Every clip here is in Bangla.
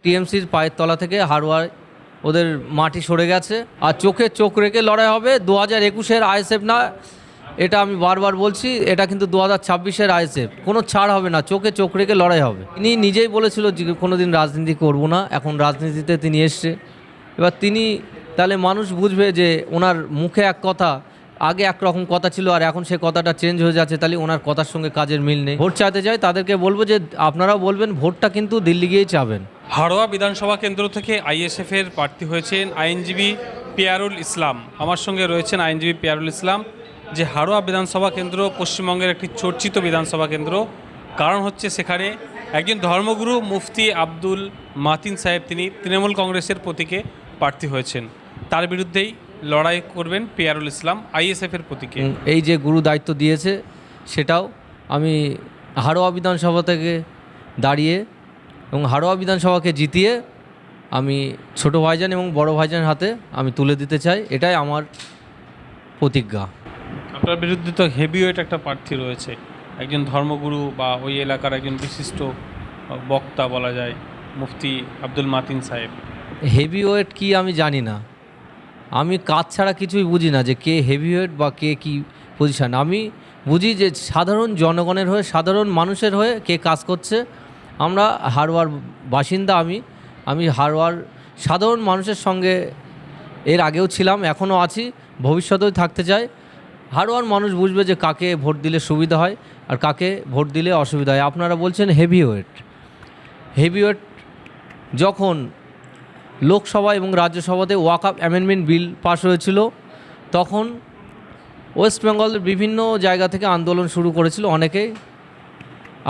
টিএমসির পায়ের তলা থেকে হাড়োয়ায় ওদের মাটি সরে গেছে। আর চোখে চোখ রেখে লড়াই হবে 2021-এর আইএসএফ না, এটা আমি বারবার বলছি, এটা কিন্তু 2026-এর আইএসএফ। কোনো ছাড় হবে না, চোখে চোখ রেখে লড়াই হবে। তিনি নিজেই বলেছিল যে কোনো দিন রাজনীতি করব না, এখন রাজনীতিতে তিনি এসছে। এবার তিনি তাহলে মানুষ বুঝবে যে ওনার মুখে এক কথা, আগে একরকম কথা ছিল আর এখন সে কথাটা চেঞ্জ হয়ে যাচ্ছে, তাহলে ওনার কথার সঙ্গে কাজের মিল নেই। ভোট চাইতে যায় তাদেরকে বলবো যে আপনারাও বলবেন ভোটটা কিন্তু দিল্লি গিয়েই চাবেন। হাড়োয়া বিধানসভা কেন্দ্র থেকে আইএসএফের প্রার্থী হয়েছেন আইনজীবী পিয়ারুল ইসলাম। আমার সঙ্গে রয়েছেন আইনজীবী পিয়ারুল ইসলাম। যে হাড়োয়া বিধানসভা কেন্দ্র পশ্চিমবঙ্গের একটি চর্চিত বিধানসভা কেন্দ্র, কারণ হচ্ছে সেখানে একজন ধর্মগুরু মুফতি আব্দুল মাতিন সাহেব তিনি তৃণমূল কংগ্রেসের প্রতীকে প্রার্থী হয়েছেন। তার বিরুদ্ধেই লড়াই করবেন পিয়ারুল ইসলাম আইএসএফের প্রতীকে। এই যে গুরু দায়িত্ব দিয়েছে সেটাও আমি হাড়োয়া বিধানসভা থেকে দাঁড়িয়ে এবং হাড়োয়া বিধানসভাকে জিতিয়ে আমি ছোটো ভাইজান এবং বড় ভাইজানের হাতে আমি তুলে দিতে চাই, এটাই আমার প্রতিজ্ঞা। আপনার বিরুদ্ধে তো হেভিওয়েট একটা প্রার্থী রয়েছে, একজন ধর্মগুরু বা ওই এলাকার একজন বিশিষ্ট বক্তা বলা যায়, মুফতি আব্দুল মাতিন সাহেব। হেভিওয়েট কি আমি জানি না, আমি কাজ ছাড়া কিছুই বুঝি না যে কে হেভিওয়েট বা কে কী পজিশান। আমি বুঝি যে সাধারণ জনগণের হয়ে, সাধারণ মানুষের হয়ে কে কাজ করছে। আমরা হাড়োয়ার বাসিন্দা, আমি হাড়োয়ার সাধারণ মানুষের সঙ্গে এর আগেও ছিলাম, এখনও আছি, ভবিষ্যতেও থাকতে চাই। হাড়োয়ার মানুষ বুঝবে যে কাকে ভোট দিলে সুবিধা হয় আর কাকে ভোট দিলে অসুবিধা হয়। আপনারা বলছেন হেভিওয়েট যখন লোকসভা এবং রাজ্যসভাতে ওয়াকআপ অ্যামেন্ডমেন্ট বিল পাস হয়েছিল, তখন ওয়েস্ট বেঙ্গলের বিভিন্ন জায়গা থেকে আন্দোলন শুরু করেছিল অনেকেই,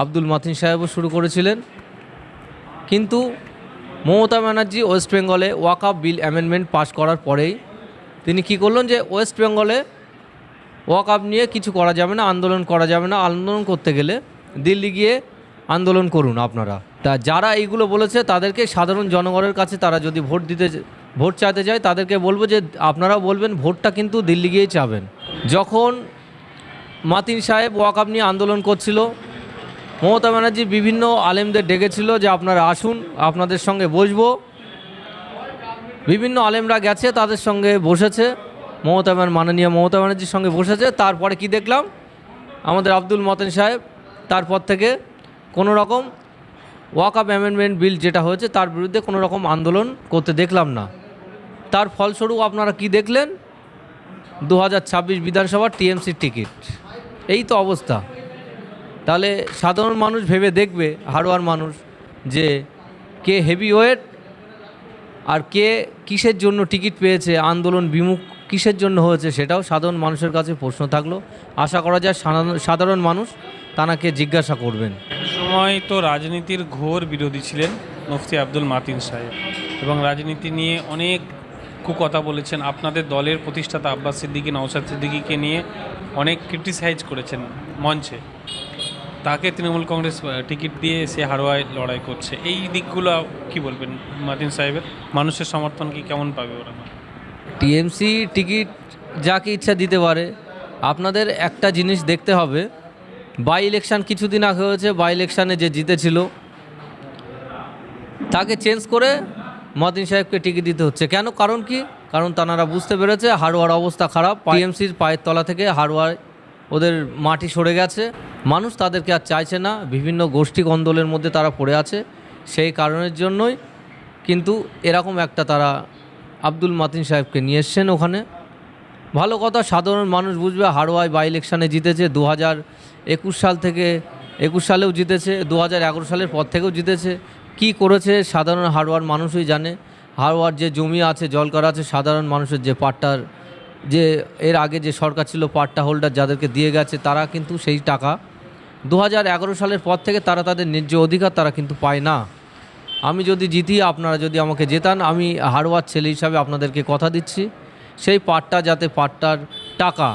আব্দুল মাতিন সাহেবও শুরু করেছিলেন। কিন্তু মমতা ব্যানার্জি ওয়েস্ট বেঙ্গলে ওয়াকআপ বিল অ্যামেন্ডমেন্ট পাস করার পরেই তিনি কী করলেন যে ওয়েস্ট বেঙ্গলে ওয়াকআপ নিয়ে কিছু করা যাবে না, আন্দোলন করা যাবে না, আন্দোলন করতে গেলে দিল্লি গিয়ে আন্দোলন করুন আপনারা। তা যারা এইগুলো বলেছে তাদেরকে সাধারণ জনগণের কাছে তারা যদি ভোট চাইতে যায় তাদেরকে বলবো যে আপনারাও বলবেন ভোটটা কিন্তু দিল্লি গিয়েই চাবেন। যখন মাতিন সাহেব ওয়াকআপ নিয়ে আন্দোলন করছিল, মমতা ব্যানার্জি বিভিন্ন আলেমদের ডেকেছিল যে আপনারা আসুন, আপনাদের সঙ্গে বসবো। বিভিন্ন আলেমরা গেছে, তাদের সঙ্গে বসেছে, মাননীয় মমতা ব্যানার্জির সঙ্গে বসেছে। তারপরে কি দেখলাম, আমাদের আব্দুল মাতিন সাহেব তারপর থেকে কোনো রকম ওয়াকআপ অ্যামেন্ডমেন্ট বিল যেটা হয়েছে তার বিরুদ্ধে কোনো রকম আন্দোলন করতে দেখলাম না। তার ফলস্বরূপ আপনারা কি দেখলেন, 2026 বিধানসভার টিএমসির টিকিট। এই তো অবস্থা। তাহলে সাধারণ মানুষ ভেবে দেখবে, হাড়োয়ার মানুষ, যে কে হেভিওয়েট আর কে কিসের জন্য টিকিট পেয়েছে, আন্দোলন বিমুখ কিসের জন্য হয়েছে, সেটাও সাধারণ মানুষের কাছে প্রশ্ন থাকলো। আশা করা যায় সাধারণ মানুষ তানাকে জিজ্ঞাসা করবেন। সময় তো রাজনীতির ঘোর বিরোধী ছিলেন মুফতি আব্দুল মাতিন সাহেব, এবং রাজনীতি নিয়ে অনেক কথা বলেছেন। আপনাদের দলের প্রতিষ্ঠাতা আব্বাস সিদ্দিকী, নওশাদ সিদ্দিকীকে নিয়ে অনেক ক্রিটিসাইজ করেছেন মঞ্চে। তাকে তৃণমূল কংগ্রেস টিকিট দিয়ে সে হাড়োয়ায় লড়াই করছে, এই দিকগুলো কি বলবেন মাতিন সাহেবের? মানুষের সমর্থন কি কেমন পাবে ওরা? টিএমসি টিকিট যাকে ইচ্ছা দিতে পারে। আপনাদের একটা জিনিস দেখতে হবে, বাই ইলেকশান কিছুদিন আগে হয়েছে, বাই ইলেকশানে যে জিতেছিল তাকে চেঞ্জ করে মাতিন সাহেবকে টিকিট দিতে হচ্ছে কেন? কারণ কি? কারণ তারা বুঝতে পেরেছে হাড়োয়ার অবস্থা খারাপ, টিএমসির পায়ের তলা থেকে হাড়োয়ায় ওদের মাটি সরে গেছে, মানুষ তাদেরকে আর চাইছে না, বিভিন্ন গোষ্ঠী কন্দলের মধ্যে তারা পড়ে আছে। সেই কারণের জন্যই কিন্তু এরকম একটা তারা আব্দুল মাতিন সাহেবকে নিয়ে এসছেন ওখানে। ভালো কথা, সাধারণ মানুষ বুঝবে। হাড়োয়ায় বাই ইলেকশানে জিতেছে 2021 সাল থেকে, 21 সালেও জিতেছে, 2011 সালের পর থেকেও জিতেছে। কি করেছে সাধারণ হাড়োয়ার মানুষই জানে। হাড়োয়ার যে জমি আছে, জলকার আছে, সাধারণ মানুষের যে পাট্টার, যে এর আগে যে সরকার ছিল পাট্টা হোল্ডার যাদেরকে দিয়ে গেছে, তারা কিন্তু সেই টাকা 2011 সালের পর থেকে তারা তাদের ন্যায্য অধিকার তারা কিন্তু পায় না। আমি যদি জিতি, আপনারা যদি আমাকে জেতান, আমি হাড়োয়ার ছেলে হিসাবে আপনাদেরকে কথা দিচ্ছি, সেই পাট্টার টাকা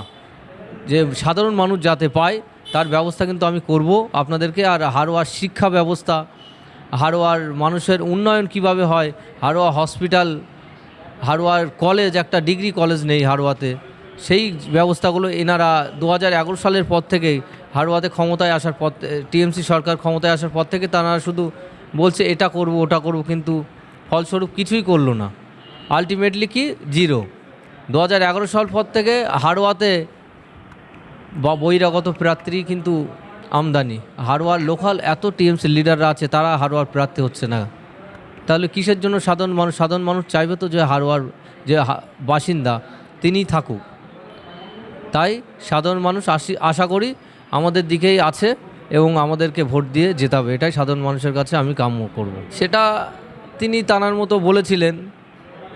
যে সাধারণ মানুষ যাতে পায় তার ব্যবস্থা কিন্তু আমি করব আপনাদেরকে। আর হাড়োয়ার শিক্ষা ব্যবস্থা, হাড়োয়ার মানুষের উন্নয়ন কিভাবে হয়, হাড়োয়া হসপিটাল, হাড়োয়ার কলেজ, একটা ডিগ্রি কলেজ নেই হাড়োয়াতে, সেই ব্যবস্থাগুলো এনারা 2011 সালের পর থেকেই হাড়োয়াতে ক্ষমতায় আসার পর, টিএমসি সরকার ক্ষমতায় আসার পর থেকে তারা শুধু বলছে এটা করব ওটা করব, কিন্তু ফলস্বরূপ কিছুই করলো না। আলটিমেটলি কি জিরো। 2011 সাল পর থেকে হাড়োয়াতে বহিরাগত প্রার্থী কিন্তু আমদানি। হাড়োয়ার লোকাল এত টিএমসি লিডাররা আছে, তারা হাড়োয়ার প্রার্থী হচ্ছে না। তাহলে কিসের জন্য সাধারণ মানুষ চাইবে তো যে হাড়োয়ার যে বাসিন্দা তিনিই থাকুক। তাই সাধারণ মানুষ আশা করি আমাদের দিকেই আছে এবং আমাদেরকে ভোট দিয়ে জেতাবে, এটাই সাধারণ মানুষের কাছে আমি কাম্য করব। সেটা তিনি তানার মতো বলেছিলেন,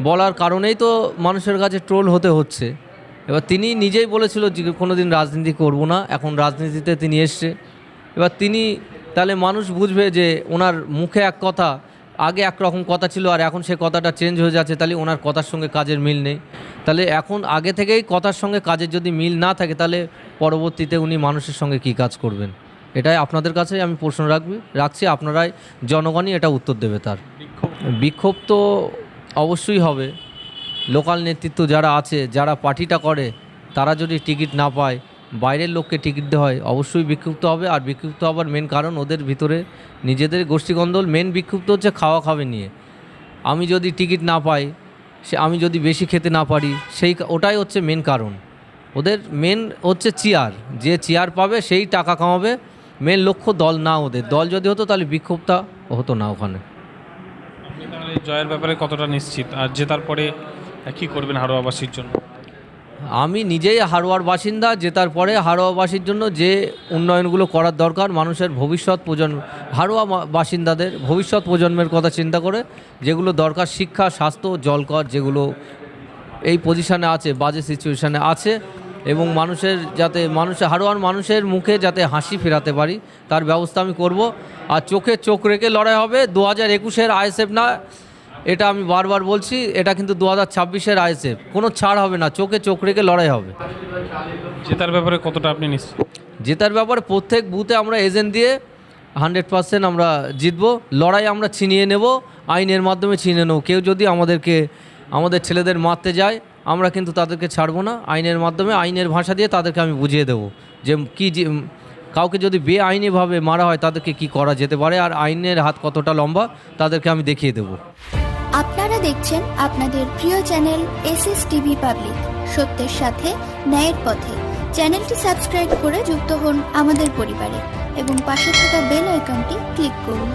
বলার কারণেই তো মানুষের কাছে ট্রোল হতে হচ্ছে। এবার তিনি নিজেই বলেছিল যে কোনো দিন রাজনীতি করব না, এখন রাজনীতিতে তিনি এসছে। এবার তিনি তাহলে মানুষ বুঝবে যে ওনার মুখে এক কথা, আগে একরকম কথা ছিল আর এখন সে কথাটা চেঞ্জ হয়ে যাচ্ছে, তাহলে ওনার কথার সঙ্গে কাজের মিল নেই। তাহলে এখন আগে থেকেই কথার সঙ্গে কাজের যদি মিল না থাকে, তাহলে পরবর্তীতে উনি মানুষের সঙ্গে কি কাজ করবেন, এটাই আপনাদের কাছে আমি প্রশ্ন রাখছি। আপনারাই জনগণই এটা উত্তর দেবে। তার বিক্ষোভ তো অবশ্যই হবে। লোকাল নেতৃত্ব যারা আছে, যারা পার্টিটা করে, তারা যদি টিকিট না পায়, বাইরের লোককে টিকিট দেওয়া হয়, অবশ্যই বিক্ষুব্ধ হবে। আর বিক্ষুব্ধ হবার মেন কারণ ওদের ভিতরে নিজেদের গোষ্ঠীকন্দল। মেন বিক্ষুব্ধ হচ্ছে খাওয়া খাবে নিয়ে। আমি যদি টিকিট না পাই, আমি যদি বেশি খেতে না পারি, ওটাই হচ্ছে মেন কারণ। ওদের মেন হচ্ছে চেয়ার, যে চেয়ার পাবে সেই টাকা কামাবে। মেন লক্ষ্য দল না ওদের। দল যদি হতো তাহলে বিক্ষোভটা হতো না ওখানে। আপনি তাহলে জয়ের ব্যাপারে কতটা নিশ্চিত, আর জেতার পরে কী করবেন হাড়োয়াবাসীর জন্য? আমি নিজেই হাড়োয়ার বাসিন্দা। জেতার পরে হাড়োয়াবাসীর জন্য যে উন্নয়নগুলো করার দরকার, মানুষের ভবিষ্যৎ প্রজন্ম, হাড়োয়া বাসিন্দাদের ভবিষ্যৎ প্রজন্মের কথা চিন্তা করে যেগুলো দরকার, শিক্ষা, স্বাস্থ্য, জলকর, যেগুলো এই পজিশানে আছে, বাজে সিচুয়েশানে আছে, এবং হাড়োয়ার মানুষের মুখে যাতে হাসি ফেরাতে পারি, তার ব্যবস্থা আমি করব। আর চোখে চোখ রেখে লড়াই হবে। 2021-এর আইএসএফ না, এটা আমি বারবার বলছি, এটা কিন্তু 2026-এর আইএসএফ। কোনো ছাড় হবে না, চোখে চোখ রেখে লড়াই হবে। জেতার ব্যাপারে কতটা আপনি নিশ্চিত? জেতার ব্যাপারে প্রত্যেক বুথে আমরা এজেন্ট দিয়ে 100% আমরা জিতবো। লড়াই আমরা ছিনিয়ে নেব, আইনের মাধ্যমে ছিনিয়ে নেব। কেউ যদি আমাদের ছেলেদের মারতে যায়, আমরা কিন্তু তাদেরকে ছাড়বো না। আইনের মাধ্যমে, আইনের ভাষা দিয়ে তাদেরকে আমি বুঝিয়ে দেবো যে কাউকে যদি বেআইনিভাবে মারা হয় তাদেরকে কি করা যেতে পারে, আর আইনের হাত কতটা লম্বা তাদেরকে আমি দেখিয়ে দেবো। আপনারা দেখছেন আপনাদের প্রিয় চ্যানেল SSTV পাবলিক, সত্যের সাথে ন্যায়ের পথে। চ্যানেলটি সাবস্ক্রাইব করে যুক্ত হন আমাদের পরিবারে এবং পাশে থাকা বেল আইকনটি ক্লিক করুন।